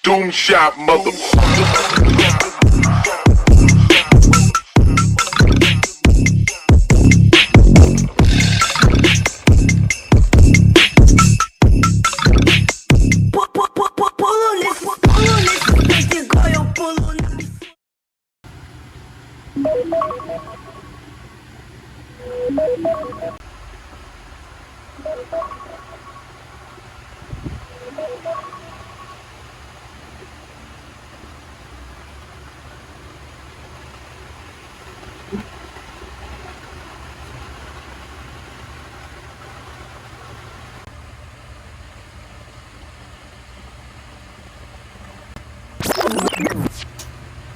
Doom shot, motherfucker.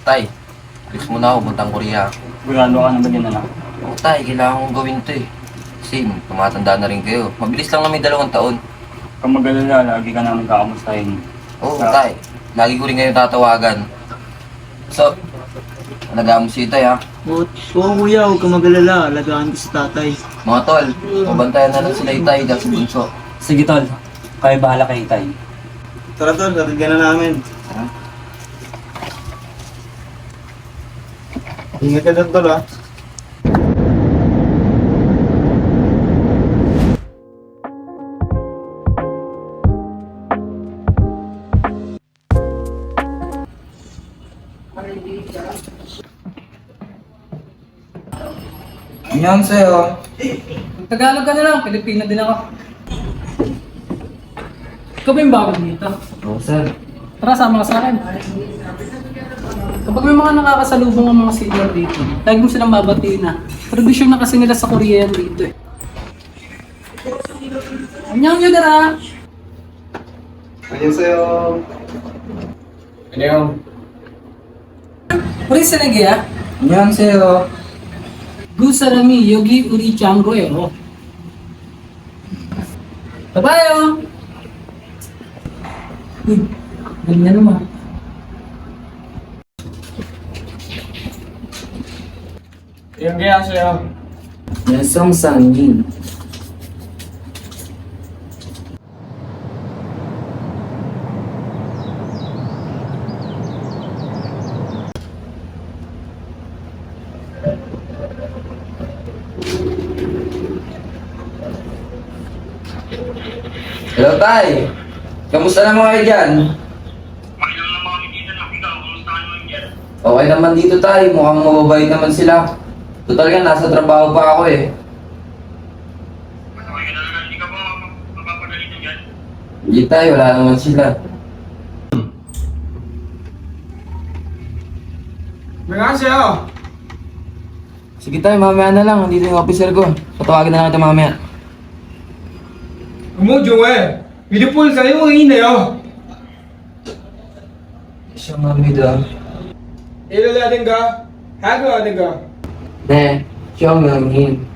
Tay, alis muna ako, puntang Korea. Sigurado ka naman yan, anak. Oo, tay, kailangan kong gawin to eh. Kasi tumatanda na rin kayo. Mabilis lang namin 2 taon. Kung mag-alala, lagi ka namin kakamustahin. Oo, tay. Lagi ko rin kayo tatawagan. So, alagaan mo si tay ha. Oo kuya, huwag kang mag-alala. Alagaan ko si tatay. Mga tol, mabantayan na lang sila itay dahil sa bunso. Sige, tol. Kaya bahala kay Tay. Tara tol, hatid ka na namin. Ingat ka doon tol ha. Annyeonghaseyo. Tagalog ka na lang, Pilipino din ako. Ikaw ba yung bago dito? Oo, sir. Tara, sama ka sa akin. Kapag may mga nakakasalubong ang mga senior dito, lagi mo silang babatiin na. Tradisyon na kasi nila sa Korea yan dito eh. Annyeong yudara! Annyeonghaseyo. Ano? Uri Senegia, Annyeonghaseyo. Gusarami Yogi Uri Chango eh. Oh. Babayo! Ganyan naman. Yung kaya sa'yo. Yasong-sangin. Hello, Tay! Kamusta naman kayo dyan? Okay naman dito, Tay. Mukhang mababait naman sila. Total nga, nasa trabaho pa ako eh. Hindi, Tay. Wala naman sila. Annyeonghaseyo. Sige, Tay. Mamaya na lang. Nandito yung officer ko. Patawagin na lang kita mamaya. 吴某中哎，你的本身有人的哦， Siyang mamida. 你的来那个，还个那个， Ne, siyang mamin.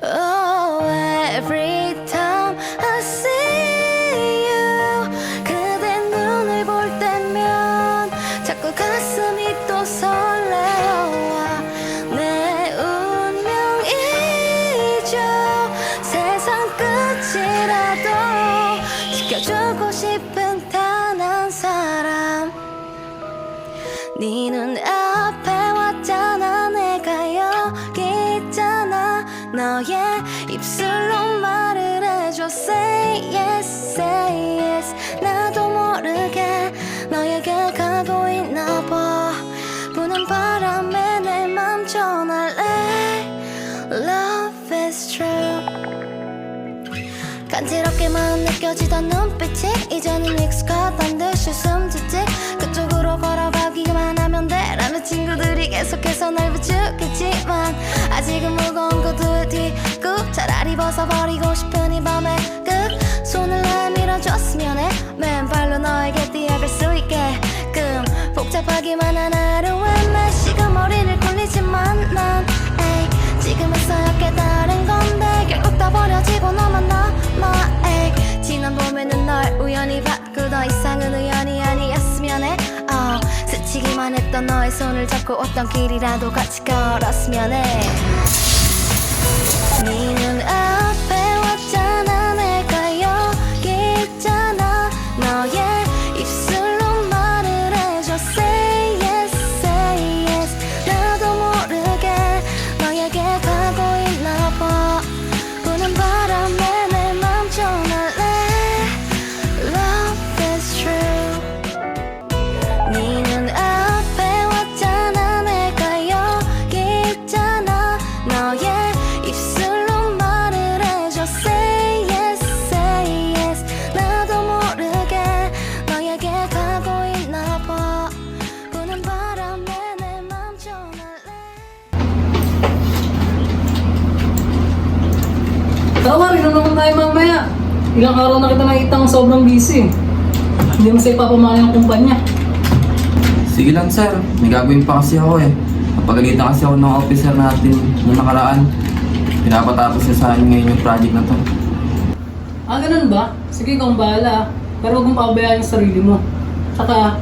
Oh, every time I see you 그대 눈을 볼 때면 자꾸 가슴이 또 설레어와 내 운명이죠 세상 끝이라도 지켜주고 싶은 단 한 사람 네 눈앞에 왔잖아 내가 여기 있잖아 너의 입술로 말을 해줘 Say yes 나도 모르게 너에게 가고 있나 봐 부는 바람에 내 맘 전할래 Love is true 간지럽게만 느껴지던 눈빛이 이제는 익숙하단 듯이 숨지지 그쪽으로 걸어가기만 하면 돼라는 친구들이 계속해서 날 부추겠지만 아직은 무거운 구두에 뒤고 차라리 벗어버리고 싶은 이 밤의 끝 손을 내밀어줬으면 해 맨발로 너에게 뛰어갈 수 있게끔 복잡 답답하기만 한 하루에 몇 시간 머리를 굴리지만 난 에이 지금에서야 깨달은 건데 결국 다 버려지고 너만 남아 에이 지난 봄에는 널 우연히 봤고 더 이상은 우연이 아니었으면 해 스치기만 했던 너의 손을 잡고 어떤 길이라도 같이 걸었으면 해 네 눈앞에 왔잖아 내가 여기 있잖아 너의 입술로 말을 해줘 Say yes, say yes 나도 모르게 너에게 가고 있나 봐 부는 바람에 내 맘 전할래 Love is true 네 눈앞에 왔잖아 내가 여기 있잖아 너의 입술로 말을 해줘 Say yes, say yes 나도 모르게 너에게 가고 있나 봐 부는 바람에 내 맘 전할래 Tara, rin naman tayo mamaya. Ilang araw na kita nakitang sobrang busy. Hindi mo sa ipapamahal yung kumpanya. Sige lang sir, may gagawin pa kasi ako eh. Napagalitan kasi ako ng officer natin nung nakaraan. Pinapatapos niya sa akin ngayon yung project na to. Ganun ba? Sige, ikaw ang bahala. Pero huwag mong pabayaan yung sarili mo. Tsaka,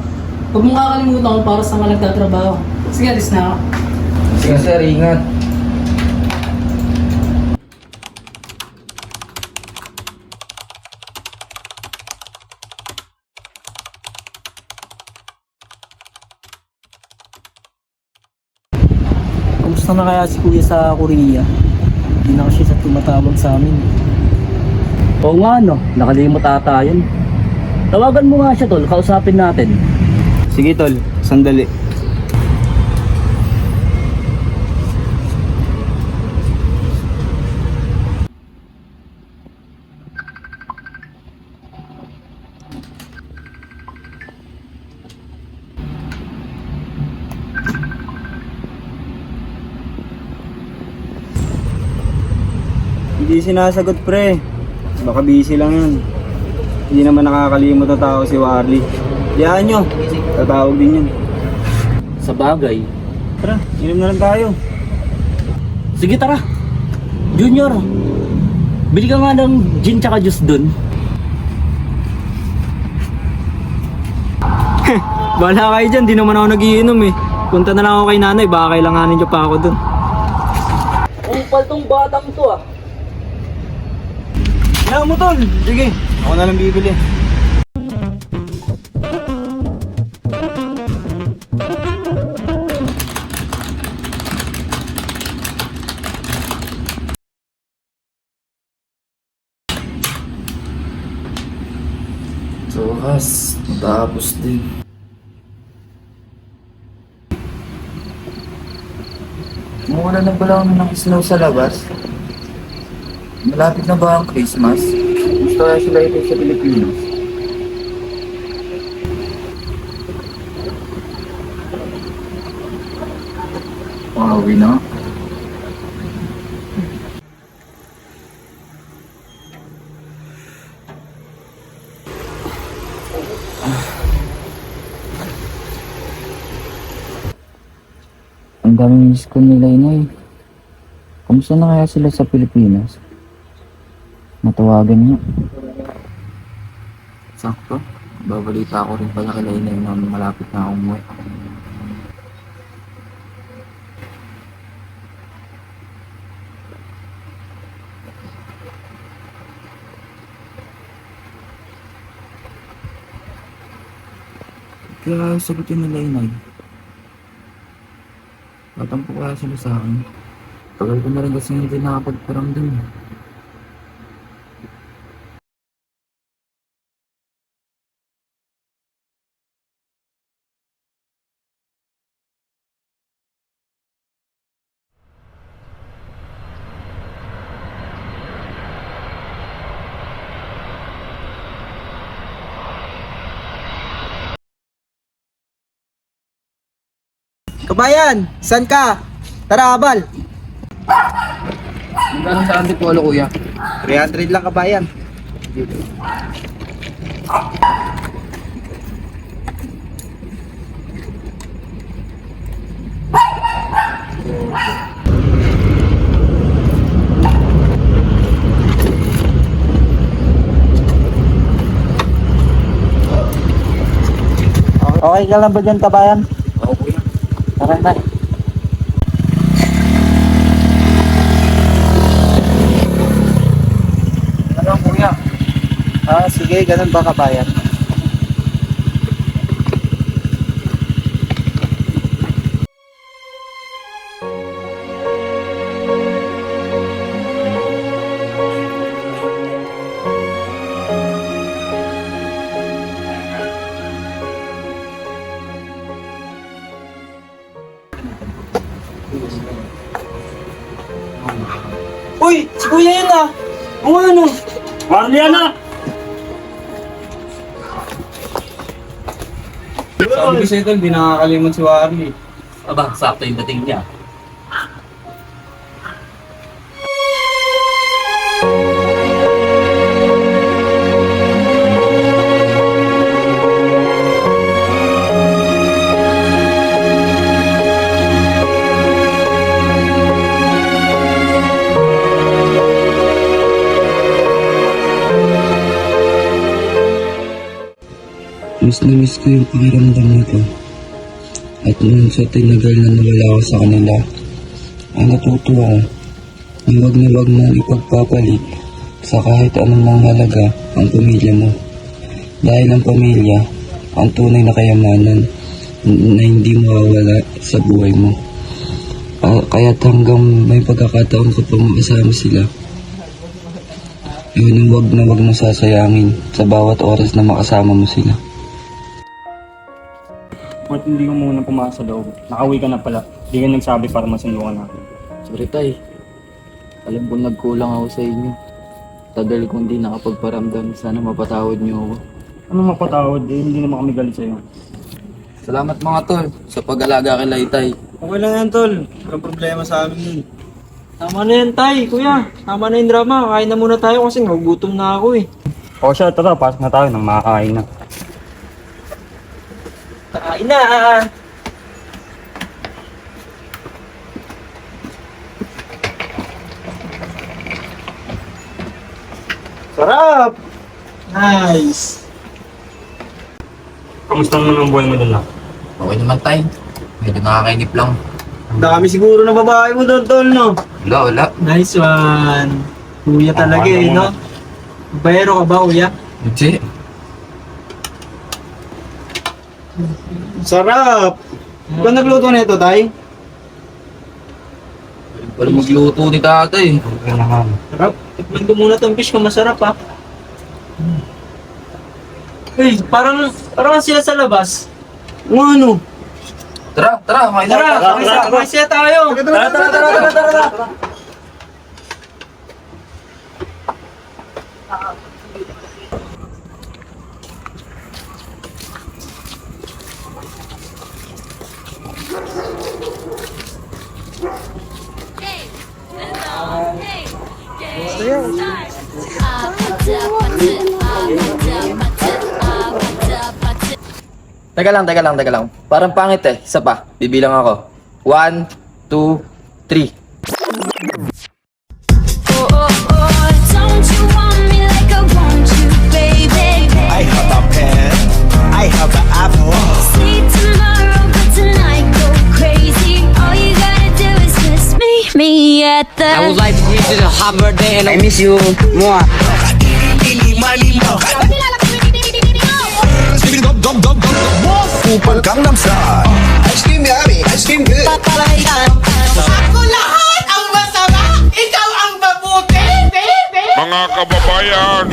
huwag mong kakalimutan kung para saan ka nagtatrabaho. Sige, alis na ako. Sige sir, ingat. Kamusta na kaya si Kuya sa Korea? Hindi na kasi siya tumatawag sa amin. Oo nga no, nakalimot ata yun. Tawagan mo nga siya tol, kausapin natin. Sige tol, sandali. Hindi sinasagot pre. Baka busy lang yun. Hindi naman nakakalimot na tao si Warley. Diyan nyo. Tatawag din yun. Sa bagay. Tara, inom na lang tayo. Sige tara. Junior, bili ka nga ng gin tsaka juice dun. Bahala kayo dyan, di naman ako nagiinom eh. Punta na lang ako kay nanay, baka kailanganin nyo pa ako dun. Kupal tong batang to ah. Kaya mo tol, sige. Ako na lang bibili. So, tapos din. Muna na pala ng snow sa labas. Malapit na ba ang Christmas? Gusto kaya sila ito sa Pilipinas? Pauwi na. Ang daming miss ko nila inay. Kamusta na kaya sila sa Pilipinas? Matawagan niya. Sakto. Babalita ko rin pala kay Inay na malapit na akong umuwi. Kaya ayaw sagutin nila Inay. Tatampo kaya sila sa akin. Tagal ko na rin kasi hindi nakapagparamdam. Kabayan, saan ka? Tara, abal. Magkano sa antipolo kuya? 300 lang kabayan. Okay ka lang ba dyan, kabayan? Oo, kuya. Tara na. Ano, kuya? Sige, ganun ba, kabayan? Uy! Si Kuya yun ah! Ang ano? Marliana! Sabi ko sa'yo, hindi nakakalimot si Warly. Aba, sakto yung dating niya. Miss na miss ko yung pakiramdam nito. At nung sa tinagal na nawala ako sa kanila, ay natuto ako na wag mo ipagpapalit sa kahit anong manghalaga ang pamilya mo. Dahil ang pamilya, ang tunay na kayamanan na hindi mawawala sa buhay mo. Kaya't hanggang may pagkakataon ka pa makasama sila, yun ang wag mo sasayangin sa bawat oras na makasama mo sila. Ba't hindi ko muna pumasok sa loob? Nakauwi ka na pala. Hindi ka nagsabi para masundukan natin. Sorry, tay. Alam ko nagkulang ako sa inyo. Tagal kong di nakapagparamdam. Sana mapatawad niyo ako. Anong mapatawad? Hindi naman kami galit sa'yo. Salamat mga tol sa pag-alaga kay Laytay. Okay lang yan, tol. Walang problema sa amin yun. Tama na yan, tay, kuya. Tama na yung drama. Kain na muna tayo kasi nagugutom na ako eh. O siya, tara, pasok na tayo nang makakain na. Kain na! Sarap! Nice! Kamusta naman ang buhay mo doon na? Okay naman, tay. Medyo nakakainip lang. Ang dami siguro na babae mo doon, tol, no? Wala. Nice one! Kuya talaga eh, no? Bayero ka ba, kuya? Hindi. Sarap! Ikaw nagluto na ito, tay? Wala magluto ni tatay. Okay naman. Sarap. Tikman ko muna itong fish kung masarap, ha? Hey, parang sila sa labas. Ano? Tara, kumain na. Tara, siya tayo. Tara. Teka lang. Parang pangit eh. Isa pa. Bibilang ako. 1, 2, 3. Don't you want me like I want you, baby? I have a pen, I have an apple. See tomorrow, but tonight go crazy. All you gotta do is kiss me at the. I would like to wish you a happy birthday and I miss you. Mwah. Kupal Gangnam Style. Ice cream yummy, ice cream good. Ako lahat ang masama, ikaw ang mabuti, baby! Mga kababayan,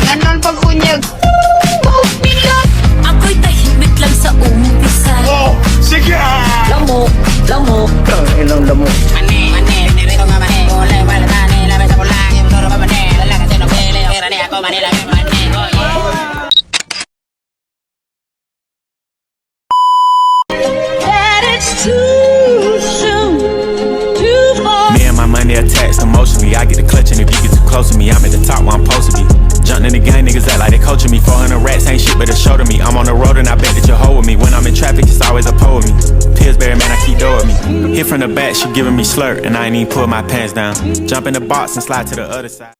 Ganon pag-unyag. Ako'y tahimik lang sa umpisa. oh, sige ah! Lamok. Ilang lamok. Nirito nga mani, kulay, malatani, labay sa kulang, yung turo pa mani, lalaki sinupili, pera ni ako, manila, mani, oh yeah. That it's too soon, too far. Me and my money attached emotionally. I get the clutch, and if you get too close to me, I'm at the top where I'm supposed to be. Jumping in the game, niggas act like they coaching me. 400 rats ain't shit but a show to me. I'm on the road and I bet that you'll hold with me. When I'm in traffic, it's always a pole with me. Pillsbury, man, I keep dough with me. Hit from the back, she giving me slurp, and I ain't even pull my pants down. Jump in the box and slide to the other side.